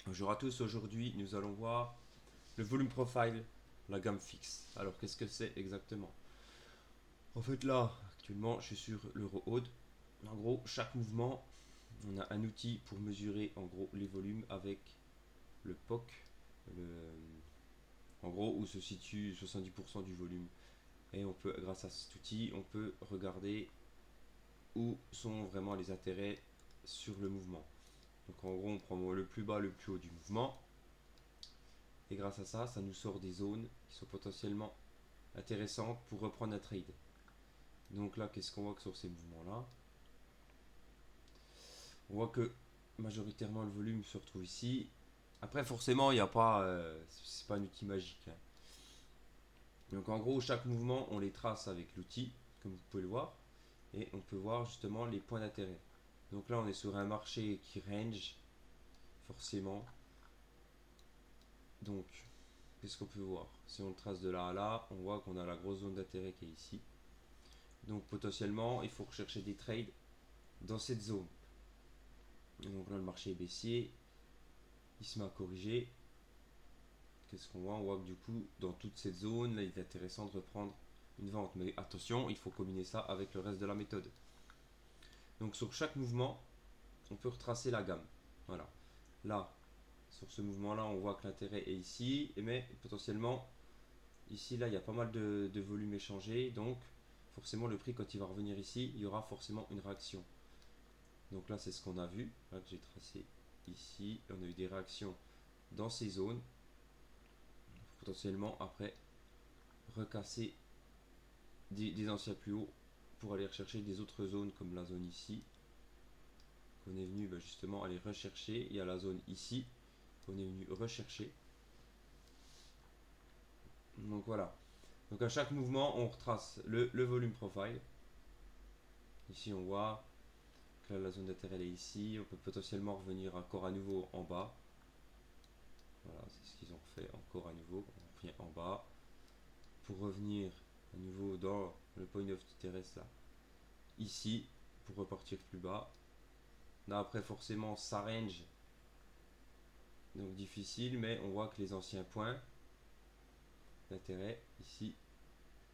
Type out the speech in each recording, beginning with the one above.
Bonjour à tous, aujourd'hui nous allons voir le volume profile, la gamme fixe. Alors qu'est-ce que c'est exactement? En fait là, actuellement je suis sur l'Eurohode. En gros, chaque mouvement, on a un outil pour mesurer en gros les volumes avec le POC, le, en gros où se situe 70% du volume. Et on peut, grâce à cet outil, on peut regarder où sont vraiment les intérêts sur le mouvement. Donc en gros, on prend le plus bas, le plus haut du mouvement. Et grâce à ça, ça nous sort des zones qui sont potentiellement intéressantes pour reprendre un trade. Donc là, qu'est-ce qu'on voit que sur ces mouvements-là? On voit que majoritairement le volume se retrouve ici. Après, forcément, il n'y a pas, c'est pas un outil magique, hein. Donc en gros, chaque mouvement, on les trace avec l'outil, comme vous pouvez le voir, et on peut voir justement les points d'intérêt. Donc là, on est sur un marché qui range, forcément. Donc, qu'est-ce qu'on peut voir? Si on le trace de là à là, on voit qu'on a la grosse zone d'intérêt qui est ici. Donc potentiellement, il faut rechercher des trades dans cette zone. Et donc là, le marché est baissier, il se met à corriger. Qu'est-ce qu'on voit? On voit que du coup, dans toute cette zone, là, il est intéressant de reprendre une vente. Mais attention, il faut combiner ça avec le reste de la méthode. Donc sur chaque mouvement, on peut retracer la gamme. Voilà. Là, sur ce mouvement-là, on voit que l'intérêt est ici, mais potentiellement, ici, là, il y a pas mal de volume échangé. Donc, forcément, le prix, quand il va revenir ici, il y aura forcément une réaction. Donc là, c'est ce qu'on a vu. Là, que j'ai tracé ici. On a eu des réactions dans ces zones. Potentiellement, après, recasser des anciens plus hauts pour aller rechercher des autres zones comme la zone ici. Qu'on est venu justement aller rechercher. Il y a la zone ici qu'on est venu rechercher. Donc voilà. Donc à chaque mouvement, on retrace le volume profile. Ici, on voit que là, la zone d'intérêt est ici. On peut potentiellement revenir encore à nouveau en bas. Voilà, c'est ce qu'ils ont fait encore à nouveau. On revient en bas pour revenir à nouveau dans le point of interest là. Ici, pour repartir plus bas. Là, après, forcément, ça range. Donc difficile, mais on voit que les anciens points d'intérêt, ici,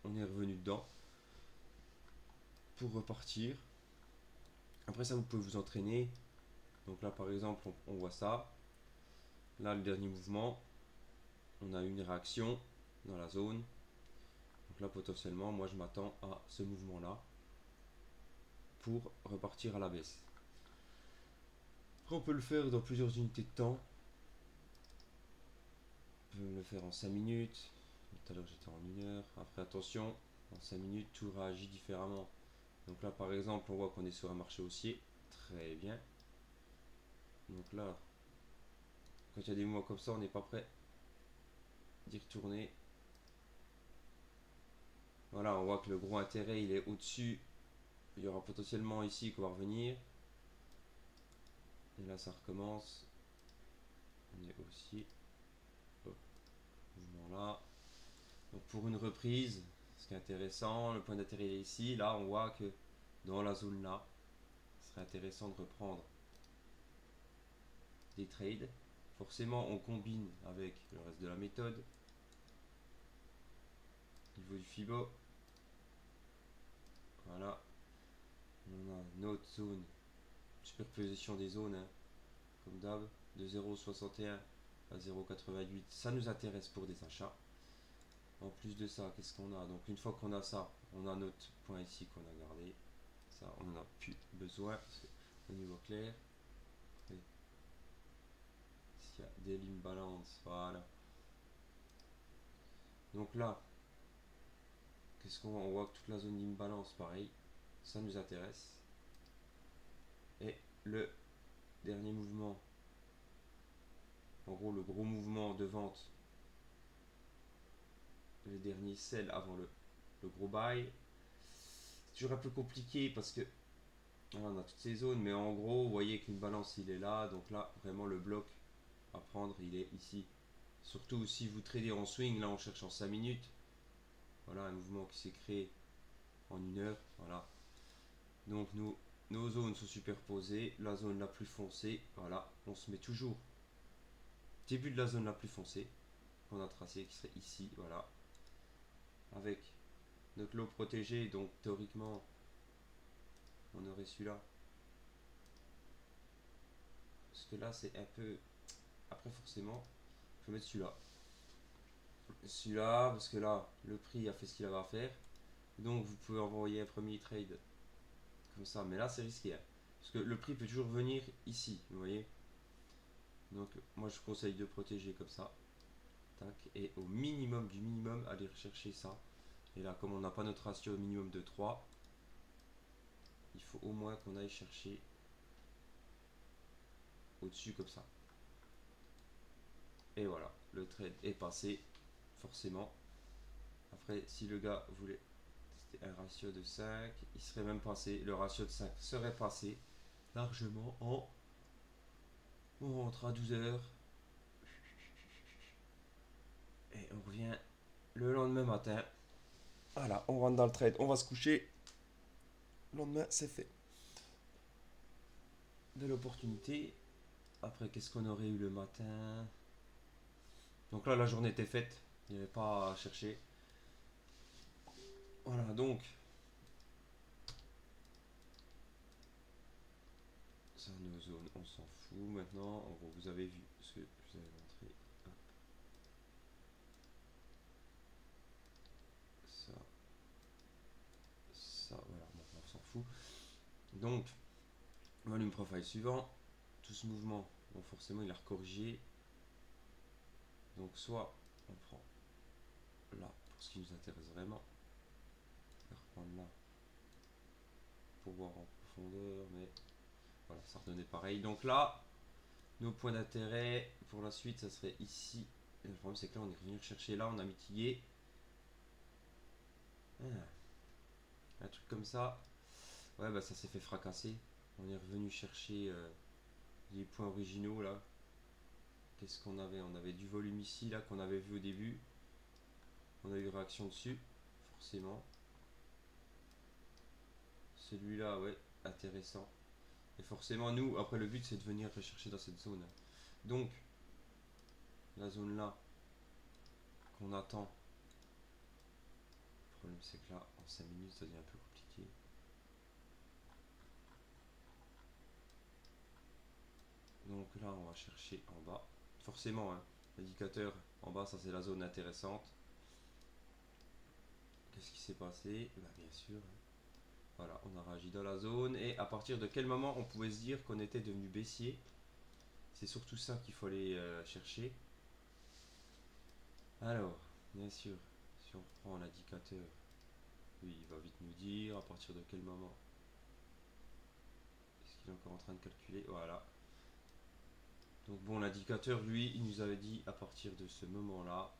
on est revenu dedans pour repartir. Après ça, vous pouvez vous entraîner. Donc là, par exemple, on voit ça. Là, le dernier mouvement, on a eu une réaction dans la zone. Donc là, potentiellement, moi, je m'attends à ce mouvement-là pour repartir à la baisse. Après, on peut le faire dans plusieurs unités de temps. On peut le faire en 5 minutes. Tout à l'heure, j'étais en 1 heure. Après, attention, en 5 minutes, tout réagit différemment. Donc là, par exemple, on voit qu'on est sur un marché haussier. Très bien. Donc là, quand il y a des mouvements comme ça, on n'est pas prêt d'y retourner. Voilà, on voit que le gros intérêt, il est au-dessus. Il y aura potentiellement ici qu'on va revenir. Et là, ça recommence. On est haussier. Hop, mouvement là. Donc pour une reprise, ce qui est intéressant, le point d'intérêt est ici. Là, on voit que dans la zone là, ce serait intéressant de reprendre des trades. Forcément, on combine avec le reste de la méthode. Niveau du FIBO. Voilà. On a une autre zone. Superposition des zones, hein, comme d'hab. De 0,61 à 0,88. Ça nous intéresse pour des achats. En plus de ça, qu'est-ce qu'on a? Donc une fois qu'on a ça, on a notre point ici qu'on a gardé. Ça, on n'en a plus besoin parce qu'au niveau clair, s'il y a des lignes balance, voilà. Donc là, qu'est-ce qu'on voit? On voit que toute la zone d'imbalance, pareil, ça nous intéresse. Et le dernier mouvement, en gros le gros mouvement de vente, le dernier sell avant le gros buy, c'est toujours un peu compliqué parce que voilà, on a toutes ces zones, mais en gros, vous voyez qu'une balance il est là, donc là vraiment le bloc à prendre il est ici. Surtout si vous tradez en swing, là on cherche en 5 minutes. Voilà un mouvement qui s'est créé en 1 heure. Voilà. Donc nos zones sont superposées. La zone la plus foncée, voilà, on se met toujours début de la zone la plus foncée qu'on a tracée, qui serait ici, voilà. Avec notre lot protégé, donc théoriquement, on aurait celui-là. Parce que là, c'est un peu... Après, forcément, il faut mettre celui-là. Celui-là, parce que là, le prix a fait ce qu'il avait à faire. Donc, vous pouvez envoyer un premier trade comme ça. Mais là, c'est risqué. Hein. Parce que le prix peut toujours venir ici, vous voyez. Donc, moi, je conseille de protéger comme ça. Tac. Et au minimum du minimum, aller rechercher ça. Et là, comme on n'a pas notre ratio au minimum de 3, il faut au moins qu'on aille chercher au-dessus comme ça. Et voilà, le trade est passé, forcément. Après, si le gars voulait tester un ratio de 5, il serait même passé, le ratio de 5 serait passé largement en... On rentre à 12 heures. Et on revient le lendemain matin. Voilà, on rentre dans le trade, on va se coucher. Le lendemain, c'est fait. De l'opportunité. Après, qu'est-ce qu'on aurait eu le matin? Donc là, la journée était faite. Il n'y avait pas à chercher. Voilà, donc. Ça, nos zones, on s'en fout. Maintenant, en gros, vous avez vu ce que je vous avais montré. Hop. Ça. Ça, voilà, maintenant on s'en fout. Donc, volume profile suivant. Tout ce mouvement, bon, forcément, il a recorrigé. Donc, soit on prend là pour ce qui nous intéresse vraiment. On va reprendre là pour voir en profondeur, mais voilà, ça redonnait pareil. Donc là, nos points d'intérêt pour la suite, ça serait ici. Et le problème, c'est que là, on est revenu chercher là, on a mitigué. Un truc comme ça. Ouais, bah ça s'est fait fracasser. On est revenu chercher les points originaux là. Qu'est-ce qu'on avait? On avait du volume ici là qu'on avait vu au début. On a eu réaction dessus, forcément. Celui-là, ouais, intéressant. Et forcément, nous, après le but c'est de venir rechercher dans cette zone. Donc, la zone là qu'on attend. Le problème c'est que là, en 5 minutes, ça devient un peu compliqué. Donc là, on va chercher en bas. Forcément, hein, l'indicateur en bas, ça c'est la zone intéressante. Qu'est-ce qui s'est passé? Bah, bien sûr. Voilà, on a réagi dans la zone. Et à partir de quel moment on pouvait se dire qu'on était devenu baissier? C'est surtout ça qu'il faut aller chercher. Alors, bien sûr, si on reprend l'indicateur, oui, il va vite nous dire à partir de quel moment. Est-ce qu'il est encore en train de calculer? Voilà. Donc bon, l'indicateur, lui, il nous avait dit à partir de ce moment-là,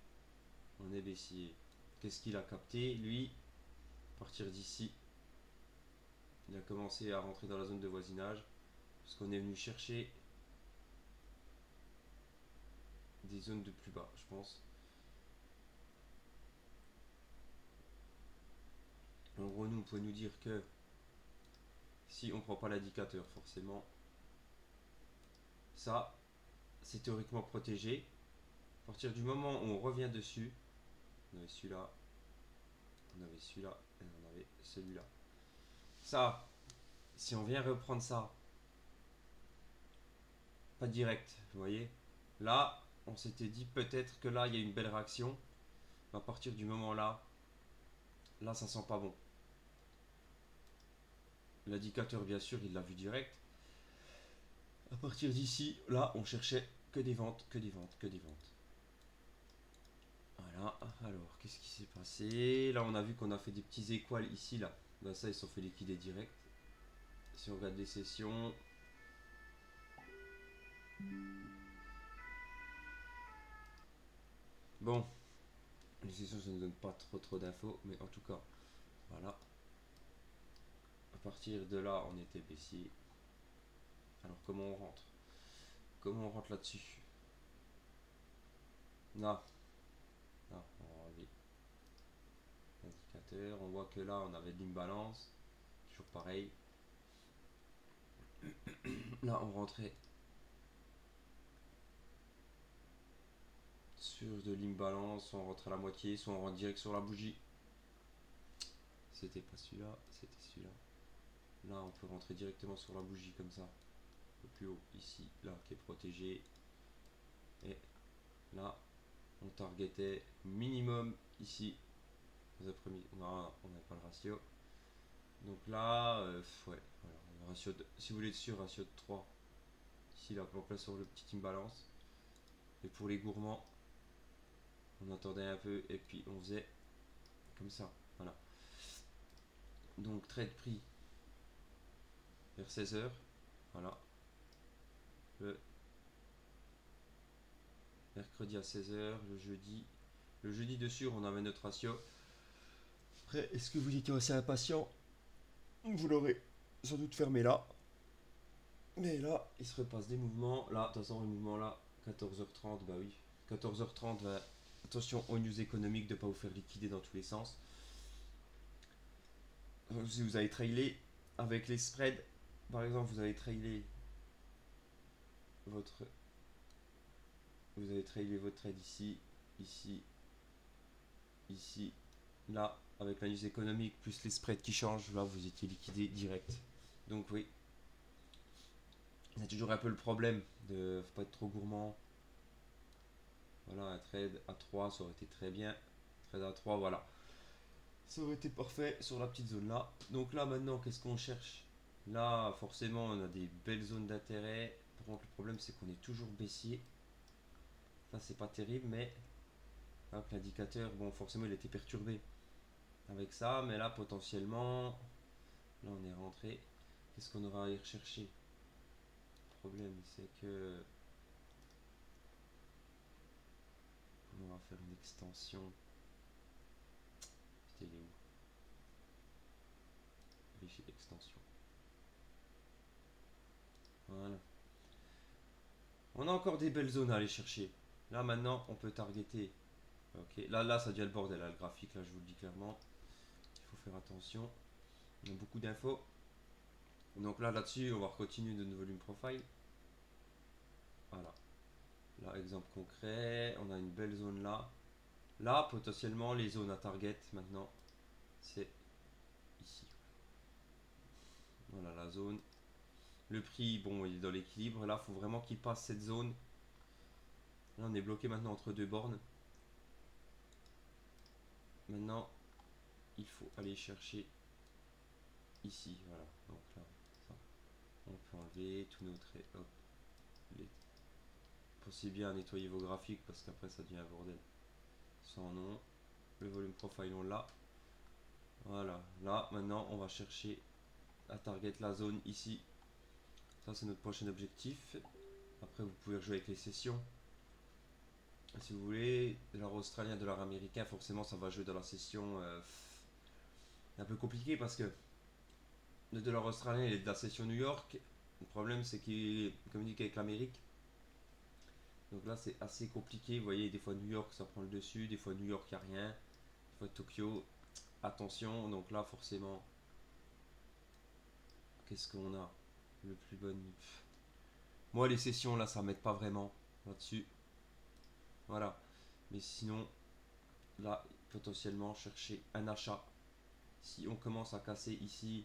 on est baissier. Qu'est-ce qu'il a capté? Lui, à partir d'ici, il a commencé à rentrer dans la zone de voisinage. Parce qu'on est venu chercher des zones de plus bas, je pense. En gros, nous, on peut nous dire que si on prend pas l'indicateur, forcément, ça, c'est théoriquement protégé. À partir du moment où on revient dessus, on avait celui-là, on avait celui-là, et on avait celui-là. Ça, si on vient reprendre ça, pas direct, vous voyez. Là, on s'était dit peut-être que là, il y a une belle réaction. Mais à partir du moment là, là, ça sent pas bon. L'indicateur, bien sûr, il l'a vu direct. À partir d'ici, là, on cherchait que des ventes, que des ventes, que des ventes. Voilà, alors, qu'est-ce qui s'est passé? Là, on a vu qu'on a fait des petits équales ici, là. Là, ça, ils sont fait liquider direct. Si on regarde les sessions... Bon, les sessions, ça ne donne pas trop d'infos, mais en tout cas, voilà. À partir de là, on était baissier. Alors, comment on rentre? Comment on rentre là-dessus? Là, là, on va enlever l'indicateur. On voit que là, on avait de l'imbalance. Toujours pareil. Là, on rentrait sur de l'imbalance, soit on rentre à la moitié, soit on rentre direct sur la bougie. C'était pas celui-là, c'était celui-là. Là, on peut rentrer directement sur la bougie comme ça. Un peu plus haut, ici, là, qui est protégé. Et là, on targetait minimum ici. Non, on n'a pas le ratio. Donc là, ouais, voilà, ratio de, si vous voulez dessus, ratio de 3. Ici, là, on place sur le petit imbalance. Et pour les gourmands, on attendait un peu et puis on faisait comme ça. Voilà. Donc, trade prix vers 16h. Voilà. Le mercredi à 16h, le jeudi. Le jeudi dessus, on avait notre ratio. Après, est-ce que vous étiez assez impatient? Vous l'aurez sans doute fermé là. Mais là, il se repasse des mouvements. Là, de toute façon, le mouvement là, 14h30, bah oui. 14h30, bah, attention aux news économiques de ne pas vous faire liquider dans tous les sens. Si vous avez trailé avec les spreads, par exemple, vous avez trailé votre. Vous avez trailé votre trade ici, ici, ici, là, avec la news économique plus les spreads qui changent, là, vous étiez liquidé direct. Donc, oui, c'est toujours un peu le problème de faut pas être trop gourmand. Voilà, un trade à 3, ça aurait été très bien. Trade à 3, voilà. Ça aurait été parfait sur la petite zone là. Donc là, maintenant, qu'est-ce qu'on cherche? Là, forcément, on a des belles zones d'intérêt. Par contre, le problème, c'est qu'on est toujours baissier. Ça, c'est pas terrible, mais hop, l'indicateur, bon, forcément, il était perturbé avec ça. Mais là, potentiellement, là, on est rentré. Qu'est-ce qu'on aura à y rechercher? Le problème, c'est que on va faire une extension. C'était où? Vérifier l'extension. Voilà. On a encore des belles zones à aller chercher. Là, maintenant, on peut targeter. Ok, là, ça devient le bordel, là, le graphique, là, je vous le dis clairement. Il faut faire attention. On a beaucoup d'infos. Donc là-dessus, on va continuer de volume profile. Voilà. Là, exemple concret, on a une belle zone là. Là, potentiellement, les zones à target maintenant, c'est ici. Voilà la zone. Le prix, bon, il est dans l'équilibre. Là, il faut vraiment qu'il passe cette zone. Là, on est bloqué maintenant entre deux bornes. Maintenant, il faut aller chercher ici. Voilà. Donc là, ça. On peut enlever tous nos traits. Hop. Pensez bien à nettoyer vos graphiques parce qu'après, ça devient un bordel. Sans nom. Le volume profile, on l'a. Voilà. Là, maintenant, on va chercher à target la zone ici. Ça, c'est notre prochain objectif. Après, vous pouvez rejouer avec les sessions. Si vous voulez, dollar australien, dollar américain, forcément, ça va jouer dans la session. Un peu compliqué parce que le dollar australien, il est de la session New York. Le problème, c'est qu'il communique avec l'Amérique. Donc là, c'est assez compliqué. Vous voyez, des fois New York, ça prend le dessus. Des fois New York, il n'y a rien. Des fois Tokyo, attention. Donc là, forcément, qu'est-ce qu'on a? Le plus bon. Moi, les sessions, là, ça m'aide pas vraiment là-dessus. Voilà. Mais sinon, là, potentiellement, chercher un achat. Si on commence à casser ici,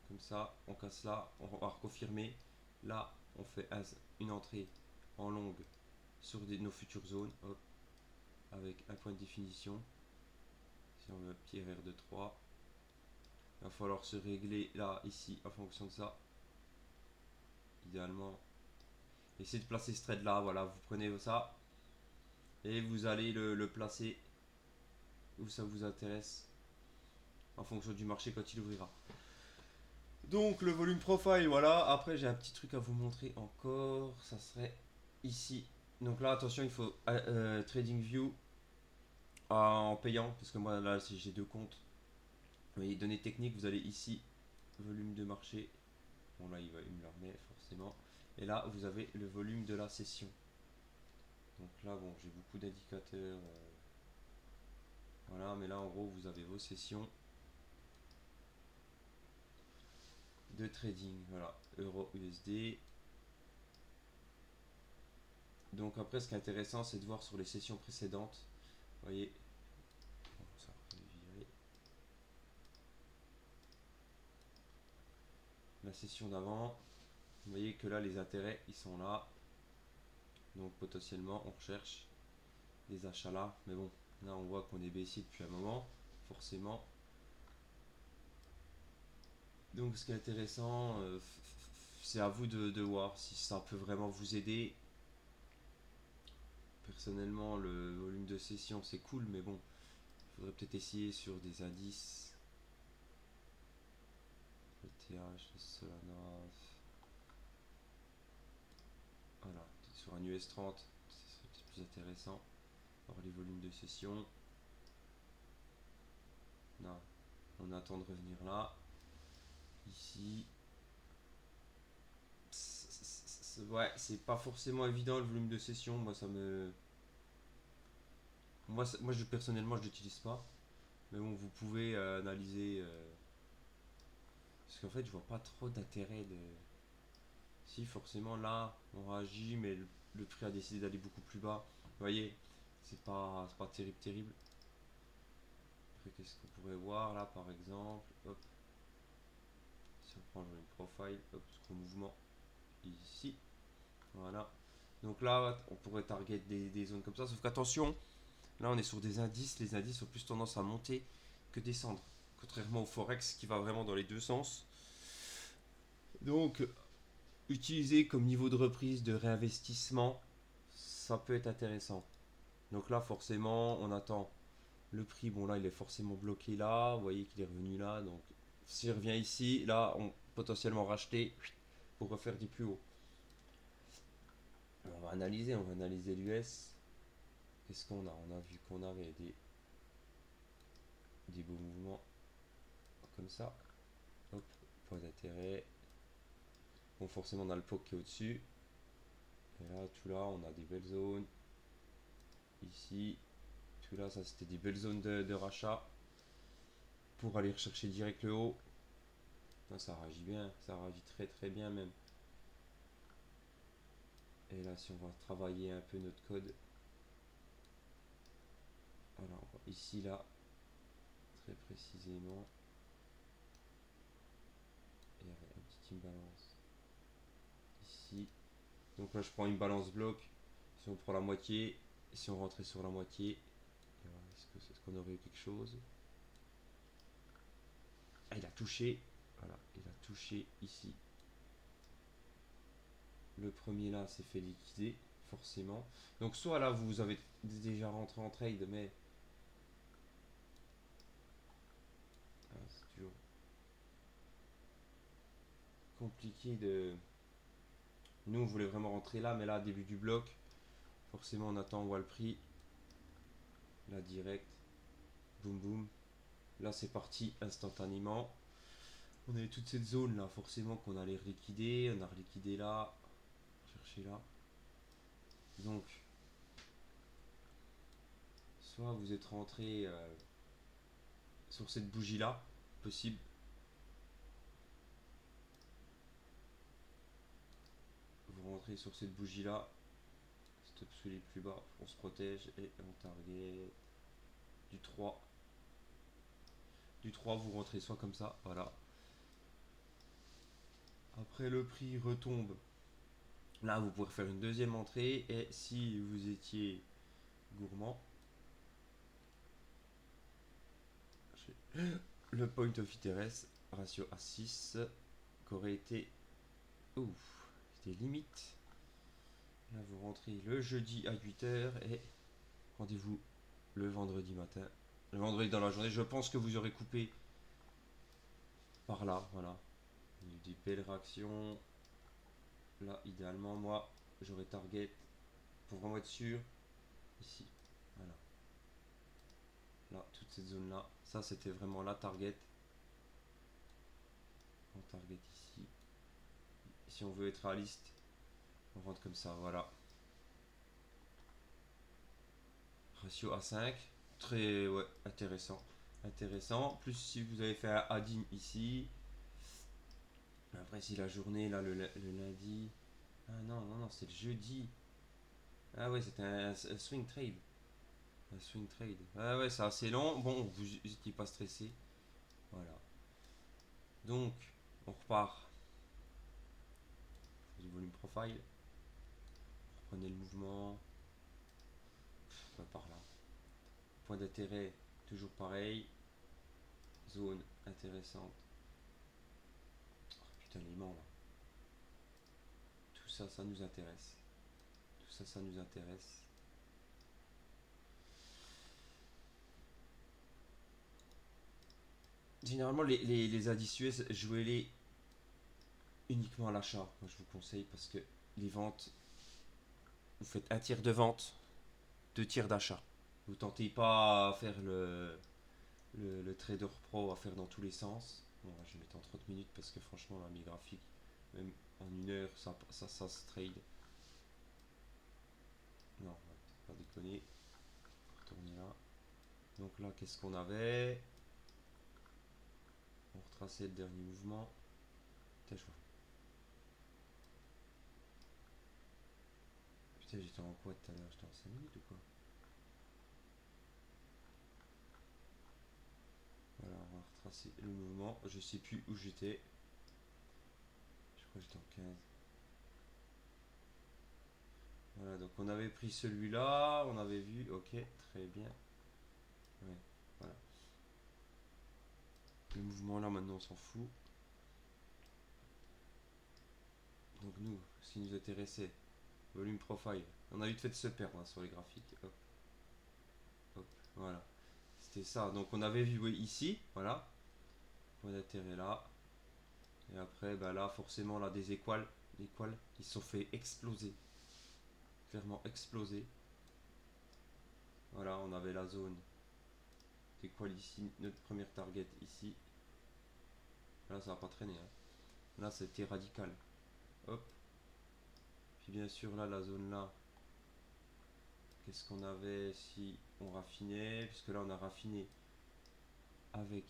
comme ça, on casse là, on va reconfirmer. Là, on fait une entrée en longue sur nos futures zones, hop, avec un point de définition. Si on veut un petit RR de 3, il va falloir se régler là, ici, en fonction de ça. Idéalement, essayez de placer ce trade là, voilà, vous prenez ça et vous allez le placer où ça vous intéresse en fonction du marché quand il ouvrira. Donc le volume profile, voilà. Après j'ai un petit truc à vous montrer encore. Ça serait ici. Donc là attention, il faut Trading View en payant. Parce que moi là j'ai deux comptes. Vous voyez, données techniques, vous allez ici. Volume de marché. Bon là il me le remet forcément. Et là vous avez le volume de la session. Donc là bon j'ai beaucoup d'indicateurs. Voilà, mais là en gros vous avez vos sessions de trading. Voilà, euro USD. Donc après, ce qui est intéressant, c'est de voir sur les sessions précédentes. Vous voyez, ça, la session d'avant, vous voyez que là, les intérêts, ils sont là. Donc potentiellement, on recherche des achats là. Mais bon, là, on voit qu'on est baissier depuis un moment, forcément. Donc ce qui est intéressant, c'est à vous de voir si ça peut vraiment vous aider. Personnellement, le volume de session, c'est cool, mais bon, il faudrait peut-être essayer sur des indices. Le TH, le Solana. Voilà, sur un US 30, ce serait peut-être plus intéressant. Alors les volumes de session. Là, on attend de revenir là. Ici. Ouais, c'est pas forcément évident le volume de session. Moi, ça me. Moi personnellement, je l'utilise pas. Mais bon, vous pouvez analyser. Parce qu'en fait, je vois pas trop d'intérêt de. Si, forcément, là, on réagit, mais le prix a décidé d'aller beaucoup plus bas. Vous voyez, c'est pas terrible, terrible. Après, qu'est-ce qu'on pourrait voir là, par exemple? Hop. Si on prend le profile, hop, sur le mouvement ici. Voilà. Donc là, on pourrait target des zones comme ça. Sauf qu'attention, là, on est sur des indices. Les indices ont plus tendance à monter que descendre. Contrairement au Forex qui va vraiment dans les deux sens. Donc, utiliser comme niveau de reprise, de réinvestissement, ça peut être intéressant. Donc là, forcément, on attend le prix. Bon, là, il est forcément bloqué là. Vous voyez qu'il est revenu là. Donc, s'il revient ici, là, on peut potentiellement racheter pour refaire des plus hauts. On va analyser l'US. Qu'est-ce qu'on a? On a vu qu'on avait des beaux mouvements comme ça. Hop, point d'intérêt. Bon, forcément, on a le POC qui est au-dessus. Et là, tout là, on a des belles zones. Ici, tout là, ça c'était des belles zones de rachat pour aller rechercher direct le haut. Là, ça réagit bien, ça réagit très très bien même. Et là, si on va travailler un peu notre code, alors ici là, très précisément, il y avait un petit imbalance ici. Donc là, je prends une balance bloc. Si on prend la moitié, si on rentrait sur la moitié, est-ce qu'on aurait eu quelque chose? Ah, il a touché, voilà, il a touché ici. Le premier là s'est fait liquider, forcément. Donc soit là vous avez déjà rentré en trade, mais c'est toujours compliqué de. Nous on voulait vraiment rentrer là, mais là début du bloc, forcément on attend, on voit le prix. Là direct, boum boum. Là c'est parti instantanément. On avait toute cette zone là, forcément qu'on allait liquider. On a reliquidé là, chercher là. Donc, soit vous êtes rentré sur cette bougie là, possible. Vous rentrez sur cette bougie là, stop sous les plus bas, on se protège et on target du 3. Du 3, vous rentrez soit comme ça, voilà. Après le prix retombe. Là, vous pourrez faire une deuxième entrée et si vous étiez gourmand, le point of interest ratio à 6 qui aurait été ouf, c'était limite. Là, vous rentrez le jeudi à 8h et rendez-vous le vendredi matin. Le vendredi dans la journée, je pense que vous aurez coupé par là, voilà. Il y a eu des belles réactions. Là, idéalement, moi, j'aurais target pour vraiment être sûr. Ici, voilà. Là, toute cette zone là, ça c'était vraiment la target. On target ici. Si on veut être réaliste, on rentre comme ça, voilà. Ratio A5, très ouais, intéressant. Intéressant. Plus si vous avez fait un add-in ici. Après, si la journée, là, le lundi. Ah non, non, non, c'est le jeudi. Ah ouais, c'était un swing trade. Un swing trade. Ah ouais, c'est assez long. Bon, vous n'étiez pas stressé. Voilà. Donc, on repart du volume profile. Prenez le mouvement. Par là. Point d'intérêt, toujours pareil. Zone intéressante. Oh, putain, l'aimant là. Tout ça, ça nous intéresse. Tout ça, ça nous intéresse. Généralement, les indices US, jouez-les uniquement à l'achat. Moi, je vous conseille parce que les ventes, vous faites un tiers de vente, deux tiers d'achat. Vous tentez pas à faire le trader pro, à faire dans tous les sens. Bon, là, je vais mettre en 30 minutes parce que franchement, là, mes graphiques, même en une heure, ça se trade. Non, on va peut-être pas déconner. Retourner là. Donc là, qu'est-ce qu'on avait? On retraçait le dernier mouvement. Putain, Putain, j'étais en quoi tout à l'heure? J'étais en 5 minutes ou quoi? Voilà, on va retracer le mouvement. Je sais plus où j'étais. Je crois que j'étais en 15. Voilà, donc on avait pris celui-là, on avait vu, ok, très bien. Ouais, voilà. Le mouvement là, maintenant, on s'en fout. Donc nous, ce qui nous intéressait, volume profile. On a eu fait de se perdre hein, sur les graphiques. Hop, hop, voilà. C'était ça. Donc on avait vu oui, ici, voilà. Point d'intérêt là. Et après, bah là, forcément, là, des équales. Les équales, ils se sont fait exploser. Clairement exploser. Voilà, on avait la zone équale ici, notre première target ici. Là, ça va pas traîner. Hein. Là, c'était radical. Hop. Puis bien sûr, là, la zone là. Qu'est-ce qu'on avait si on raffinait? Puisque là, on a raffiné avec.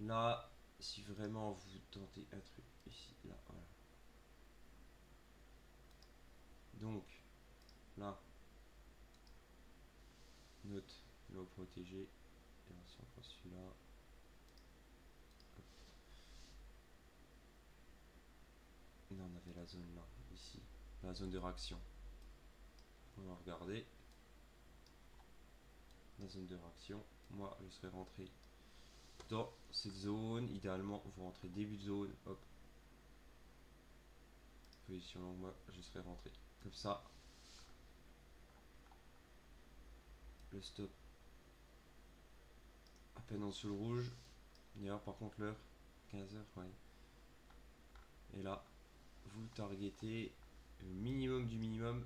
Là, si vraiment vous tentez un truc ici, là, voilà. Donc, là, note, l'eau protégée. Et si on prend celui-là. Là, on avait la zone là, ici. La zone de réaction. On va regarder. La zone de réaction. Moi, je serais rentré dans cette zone. Idéalement, vous rentrez début de zone. Hop. Position longue, moi, je serais rentré. Comme ça. Le stop. À peine en dessous le rouge. D'ailleurs, par contre, l'heure. 15h, ouais. Et là, vous targetez le minimum du minimum.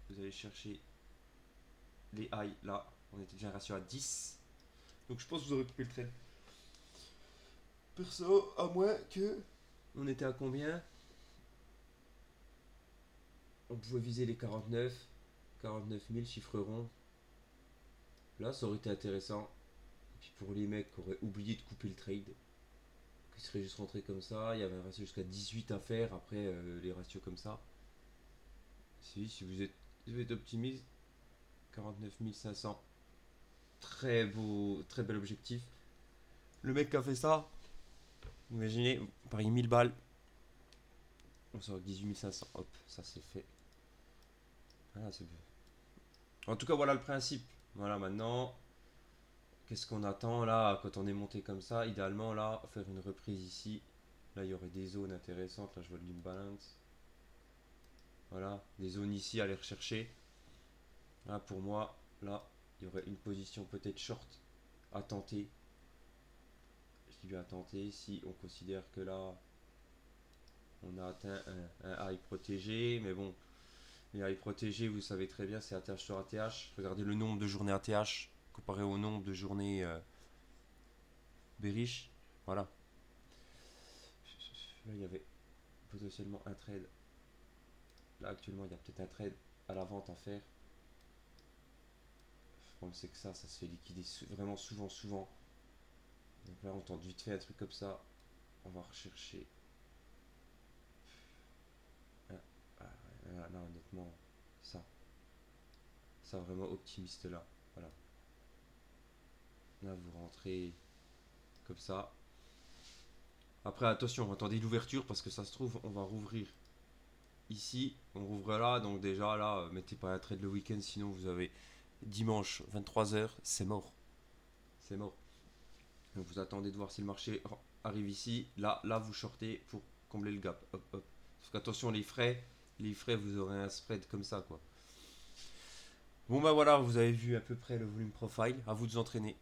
Vous allez chercher les highs. Là, on était déjà un ratio à 10. Donc je pense que vous aurez coupé le trade. Perso, à moins que. On était à combien? On pouvait viser les 49 000 chiffres ronds. Là, ça aurait été intéressant. Et puis pour les mecs qui auraient oublié de couper le trade, qui seraient juste rentrés comme ça, il y avait un ratio jusqu'à 18 à faire après les ratios comme ça. Si vous êtes optimiste, 49 500. Très beau, très bel objectif. Le mec qui a fait ça, imaginez, pareil 1000 balles. On sort avec 18 500. Hop, ça c'est fait. Voilà, c'est bien. En tout cas, voilà le principe. Voilà, maintenant, qu'est-ce qu'on attend là quand on est monté comme ça? Idéalement, là, faire une reprise ici. Là, il y aurait des zones intéressantes. Là, je vois le balance. Voilà, des zones ici à aller rechercher. Là, pour moi, là, il y aurait une position peut-être short à tenter. Je dis bien à tenter si on considère que là, on a atteint un high protégé. Mais bon, les high protégés, vous savez très bien, c'est ATH sur ATH. Regardez le nombre de journées ATH comparé au nombre de journées bearish. Voilà. Là, il y avait potentiellement un trade. Là, actuellement, il y a peut-être un trade à la vente à faire. Le problème, c'est que ça se fait liquider vraiment souvent. Donc là, on tente vite fait un truc comme ça. On va rechercher uniquement ça. Ça vraiment optimiste là. Voilà. Là, vous rentrez comme ça. Après, attention, attendez l'ouverture parce que ça se trouve, on va rouvrir ici. On rouvre là, donc déjà là, mettez pas un trade le week-end, sinon vous avez dimanche 23h, c'est mort. C'est mort. Donc vous attendez de voir si le marché arrive ici. Là vous shortez pour combler le gap. Hop, hop. Parce qu'attention, les frais, vous aurez un spread comme ça, quoi. Bon bah voilà, vous avez vu à peu près le volume profile. À vous de vous entraîner.